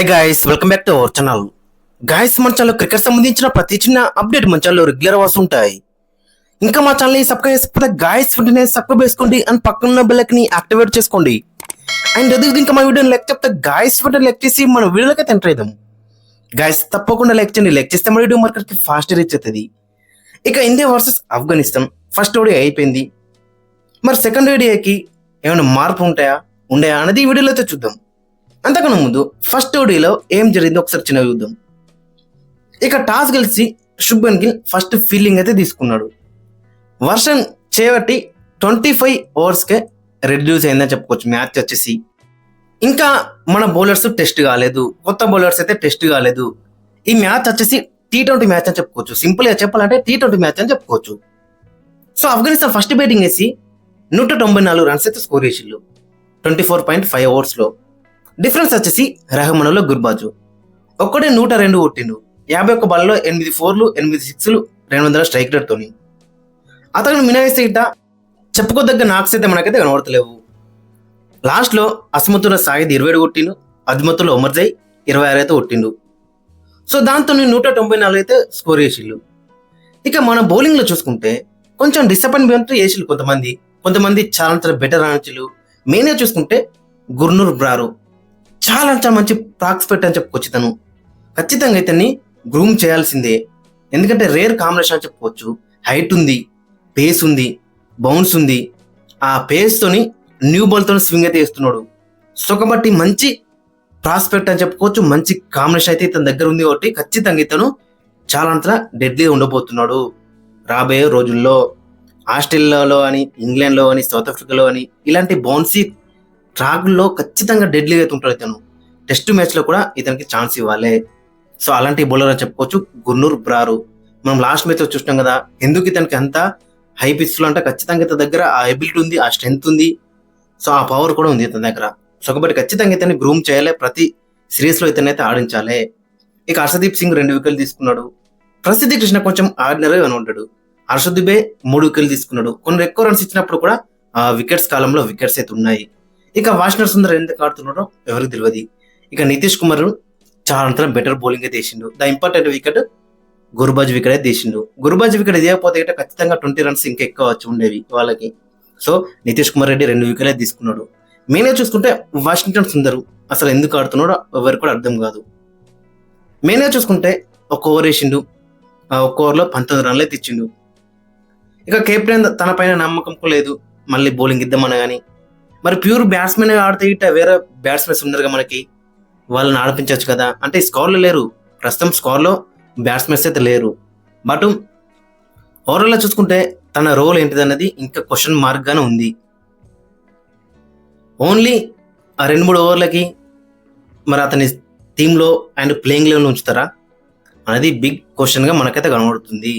Hi guys, welcome back to our channel. Guys, మన channel cricket సంబంధించిన ప్రతి చిన్న అప్డేట్ మన ఛానల్లో రెగ్యులర్ వస్తుంటాయి. ఇంకా మా ఛానల్ని సబ్స్క్రైబ్ చేసుకుంటే గాయస్ వెంటనే సబ్స్క్రైబ్ చేసుకోండి అండ్ పక్కన బెల్ ఐకాన్ని యాక్టివేట్ చేసుకోండి. అండ్ అది ఇంకా మా వీడియోని లైక్ చెప్తే గాయస్ వెంటనే లైక్ చేసి మన వీడియోలకి ఎంటర్ అవుదాం. గాయస్ తప్పకుండా లైక్ చేయండి. లైక్ చేస్తే మన వీడియో మార్కెట్కి ఫాస్ట్ రీచ్ అవుతుంది. ఇక ఇండియా వర్సెస్ ఆఫ్ఘనిస్తాన్ ఫస్ట్ ఓడి అయిపోయింది. మరి సెకండ్ ఓడికి ఏమైనా మార్పు ఉంటాయా అనేది ఈ వీడియోలో అయితే చూద్దాం. అంతకన్నా ముందు ఫస్ట్ ఓడీలో ఏం జరిగిందో ఒకసారి చిన్న చూద్దాం. ఇక టాస్ గెలిచి శుభ్మన్ గిల్ ఫస్ట్ ఫీల్డింగ్ అయితే తీసుకున్నాడు. వర్షం చేయబట్టి 25 ఓవర్స్కే రెడ్యూస్ అయిందని చెప్పుకోవచ్చు మ్యాచ్ వచ్చేసి. ఇంకా మన బౌలర్స్ టెస్ట్ కాలేదు, కొత్త బౌలర్స్ అయితే టెస్ట్ కాలేదు. ఈ మ్యాచ్ వచ్చేసి T20 మ్యాచ్ అని చెప్పుకోవచ్చు. సింపుల్గా చెప్పాలంటే T20 మ్యాచ్ అని చెప్పుకోవచ్చు. సో ఆఫ్ఘనిస్తాన్ ఫస్ట్ బ్యాటింగ్ వేసి 194 రన్స్ అయితే స్కోర్ చేసిళ్ళు 24.5 ఓవర్స్లో. డిఫరెన్స్ వచ్చేసి రహమాన్లో గుర్బాజు ఒక్కడే 102 కొట్టిండు. 51 బాల్లో 8 4లు 8 6లు 200 స్ట్రైక్ రేట్తో. అతను మినవేస్తే ఇట్ట చెప్పుకోదగ్గ నాక్స్ అయితే మనకైతే కనబడతలేవు. లాస్ట్లో అస్మతుల సాయిద్ 27 కొట్టిండు, అజ్మతుల్ ఒమర్జై 26 అయితే కొట్టిండు. సో దాంతో 194 అయితే స్కోర్ చేసిళ్ళు. ఇక మన బౌలింగ్లో చూసుకుంటే కొంచెం డిసప్పాయింట్మెంట్ చేసిళ్ళు కొంతమంది చాలా బెటర్ ఆన్సర్లు. మెయిన్గా చూసుకుంటే గుర్నూర్ బ్రారు చాలా మంచి ప్రాక్స్పెక్ట్ అని చెప్పుకోవచ్చు. తను ఖచ్చితంగా ఇతన్ని గ్రూమ్ చేయాల్సిందే. ఎందుకంటే రేర్ కాంబినేషన్ అని చెప్పుకోవచ్చు. హైట్ ఉంది, పేస్ ఉంది, బౌన్స్ ఉంది. ఆ పేస్తోని న్యూ బాల్తో స్వింగ్ అయితే వేస్తున్నాడు. సో కాబట్టి మంచి ప్రాస్పెక్ట్ అని చెప్పుకోవచ్చు. మంచి కాంబినేషన్ అయితే ఇతని దగ్గర ఉంది కాబట్టి ఖచ్చితంగా ఇతను చాలా డెడ్లీగా ఉండబోతున్నాడు రాబోయే రోజుల్లో. ఆస్ట్రేలియాలో అని, ఇంగ్లాండ్లో అని, సౌత్ ఆఫ్రికాలో అని ఇలాంటి బౌన్సీ ట్రాక్లో ఖచ్చితంగా డెడ్లీగా అయితే ఉంటాడు ఇతను. టెస్ట్ మ్యాచ్లో కూడా ఇతనికి ఛాన్స్ ఇవ్వాలి. సో అలాంటి బౌలర్ అని చెప్పుకోవచ్చు గుర్నూర్ బ్రారు. మనం లాస్ట్ మ్యాచ్లో చూసినాం కదా ఎందుకు ఇతనికి అంత హై పిచ్లో అంటే ఖచ్చితంగా ఇతని దగ్గర ఆ ఎబిలిటీ ఉంది, ఆ స్ట్రెంత్ ఉంది. సో ఆ పవర్ కూడా ఉంది ఇతని దగ్గర. సో కాబట్టి ఖచ్చితంగా ఇతన్ని గ్రూమ్ చేయాలి, ప్రతి సిరీస్లో ఇతనైతే ఆడించాలి. ఇక హర్షదీప్ సింగ్ 2 వికెట్లు తీసుకున్నాడు. ప్రసిద్ధి కృష్ణ కొంచెం ఆర్డినరీగా ఉంటాడు. హర్షదీప్ దుబే 3 వికెట్లు తీసుకున్నాడు. కొన్ని ఎక్కువ రన్స్ ఇచ్చినప్పుడు కూడా ఆ వికెట్స్ కాలంలో వికెట్స్ అయితే ఉన్నాయి. ఇక వాషింగ్టన్ సుందర్ ఎందుకు ఆడుతున్నాడో ఎవరికి తెలియదు. ఇక నితీష్ కుమార్ చాలా బెటర్ బౌలింగ్ అయితే వేసిండు. The important wicket Gurbaz wicket అయితే తీసిండు. గుర్బాజ్ వికెట్ ఇదేకపోతే ఖచ్చితంగా 20 రన్స్ ఇంకా ఎక్కువ వచ్చి ఉండేవి వాళ్ళకి. సో నితీష్ కుమార్ రెడ్డి 2 వికెట్లే తీసుకున్నాడు. మెయిన్గా చూసుకుంటే వాషింగ్టన్ సుందర్ అసలు ఎందుకు ఆడుతున్నాడో ఎవరికి కూడా అర్థం కాదు. మెయిన్గా చూసుకుంటే ఒక ఓవర్ వేసిండు, ఆ ఒక్క ఓవర్లో 19 రన్లు అయితే ఇచ్చిండు. ఇక కెప్టెన్ తన పైన నమ్మకం లేదు, మళ్ళీ బౌలింగ్ ఇద్దామని. కానీ మరి ప్యూర్ బ్యాట్స్మెన్ ఆడితే ఇట్ట వేరే బ్యాట్స్మెన్స్ ఉన్నారుగా మనకి, వాళ్ళని ఆడిపించవచ్చు కదా. అంటే స్కోర్లో లేరు, ప్రస్తుతం స్కోర్లో బ్యాట్స్మెన్స్ అయితే లేరు. బట్ ఓవరాల్గా చూసుకుంటే తన రోల్ ఏంటిది అన్నది ఇంకా క్వశ్చన్ మార్క్గానే ఉంది. ఓన్లీ ఆ 2-3 ఓవర్లకి మరి అతని టీంలో అండ్ ప్లేయింగ్ లెవెల్ ఉంచుతారా అనేది బిగ్ క్వశ్చన్గా మనకైతే కనబడుతుంది.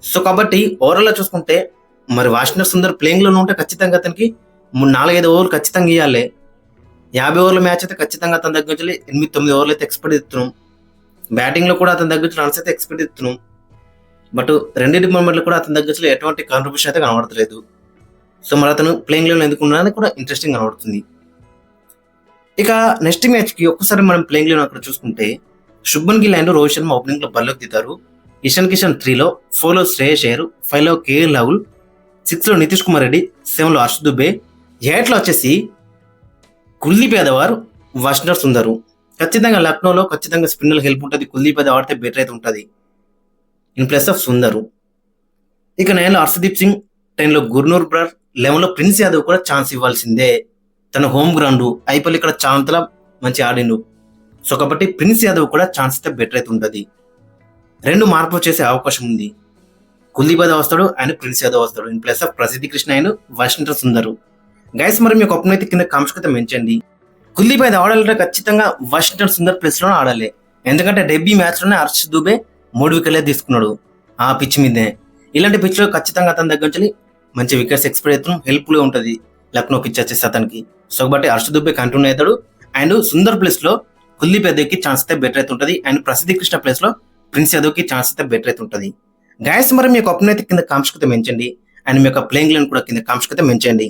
సో కాబట్టి ఓవరాల్గా చూసుకుంటే మరి వాషింగ్టన్ సుందర్ ప్లేయింగ్లో ఉంటే ఖచ్చితంగా అతనికి 4-5 ఓవర్లు ఖచ్చితంగా ఇవ్వాలి. 50 ఓవర్ల మ్యాచ్ అయితే ఖచ్చితంగా అతని దగ్గర నుంచి 8-9 ఓవర్లు అయితే ఎక్స్పెక్ట్ ఇస్తున్నాం. బ్యాటింగ్లో కూడా అతని దగ్గర నుంచి రన్స్ అయితే ఎక్స్పెక్ట్ ఇస్తున్నాం. బట్ రెండింటి మూమెంట్లో కూడా అతని దగ్గర నుంచి ఎటువంటి కాంట్రిబ్యూషన్ అయితే కనబడతలేదు. సో మరి అతను ప్లేయింగ్ లెవెల్ ఎందుకు ఉన్నది కూడా ఇంట్రెస్టింగ్ కనబడుతుంది. ఇక నెక్స్ట్ మ్యాచ్కి ఒక్కసారి మనం ప్లేయింగ్ లెవెల్ అక్కడ చూసుకుంటే శుభ్మన్ గిల్ అండ్ రోహిత్ శర్మ ఓపెనింగ్లో బరిలోకి దిగుతారు. ఇషాన్ కిషన్ 3లో, 4లో శ్రేయస్ అయ్యర్, 5లో కేఎల్ రాహుల్, 6లో నితీష్ కుమార్ రెడ్డి, 7లో హర్షదీప్ దుబే, 8లో వచ్చేసి కుల్దీప్ యాదవ్, వాషింగ్టన్ సుందర్. ఖచ్చితంగా లక్నోలో ఖచ్చితంగా స్పిన్నర్కి హెల్ప్ ఉంటుంది. కుల్దీప్ యాదవ్ ఆడితే బెటర్ అయితే ఉంటుంది ఇన్ ప్లేస్ ఆఫ్ సుందర్. ఇక 9లో హర్షదీప్ సింగ్, 10లో గుర్నూర్ బ్రార్, 11లో ప్రిన్స్ యాదవ్ కూడా ఛాన్స్ ఇవ్వాల్సిందే. తన హోమ్ గ్రౌండ్ ఐపీఎల్ ఇక్కడ చాలా మంచి ఆడిండు. సో కాబట్టి ప్రిన్స్ యాదవ్ కూడా ఛాన్స్ అయితే బెటర్ అయితే ఉంటుంది. 2 మార్పులు చేసే అవకాశం ఉంది. కుల్దీప్ యాదవ్ వస్తాడు అండ్ ప్రిన్స్ యాదవ్ వస్తాడు ఇన్ ప్లేస్ ఆఫ్ ప్రసిద్ధి Krishna and Washington Sundar. Guys మరి మీకు ఒప్పని అయితే కింద కామెంట్స్ అయితే మెంచండి. కుల్దీప్ యాదవ్ ఆడాలంటే ఖచ్చితంగా వాషింగ్టన్ సుందర్ ప్లేస్లోనే ఆడాలి. ఎందుకంటే డెబ్యూ మ్యాచ్లోనే హర్షదీప్ దుబే 3 వికెట్లే తీసుకున్నాడు ఆ పిచ్ మీదే. ఇలాంటి పిచ్లో ఖచ్చితంగా అతని దగ్గర నుంచి మంచి వికెట్స్ ఎక్స్పెక్ట్ అవుతాం, హెల్ప్ఫుల్గా ఉంటుంది లక్నో పిచ్ వచ్చేసి అతనికి. సో కాబట్టి హర్షదీప్ దుబే కంటిన్యూ అవుతాడు అండ్ సుందర్ ప్లేస్లో కుల్దీప్ యాదవ్కి ఛాన్స్ అయితే బెటర్ అయితే ఉంటుంది అండ్ ప్రసిద్ధి కృష్ణ ప్లేస్లో ప్రిన్స్ యాదవ్కి ఛాన్స్ అయితే బెటర్ అయితే ఉంటుంది. గైస్ మరి మీకు ఒప్పని అయితే కింద కామెంట్స్ అయితే మెంచండి అండ్ మీ యొక్క ప్లేయింగ్ లైన్ కూడా కింద కామెంట్స్ అయితే మెంచండి.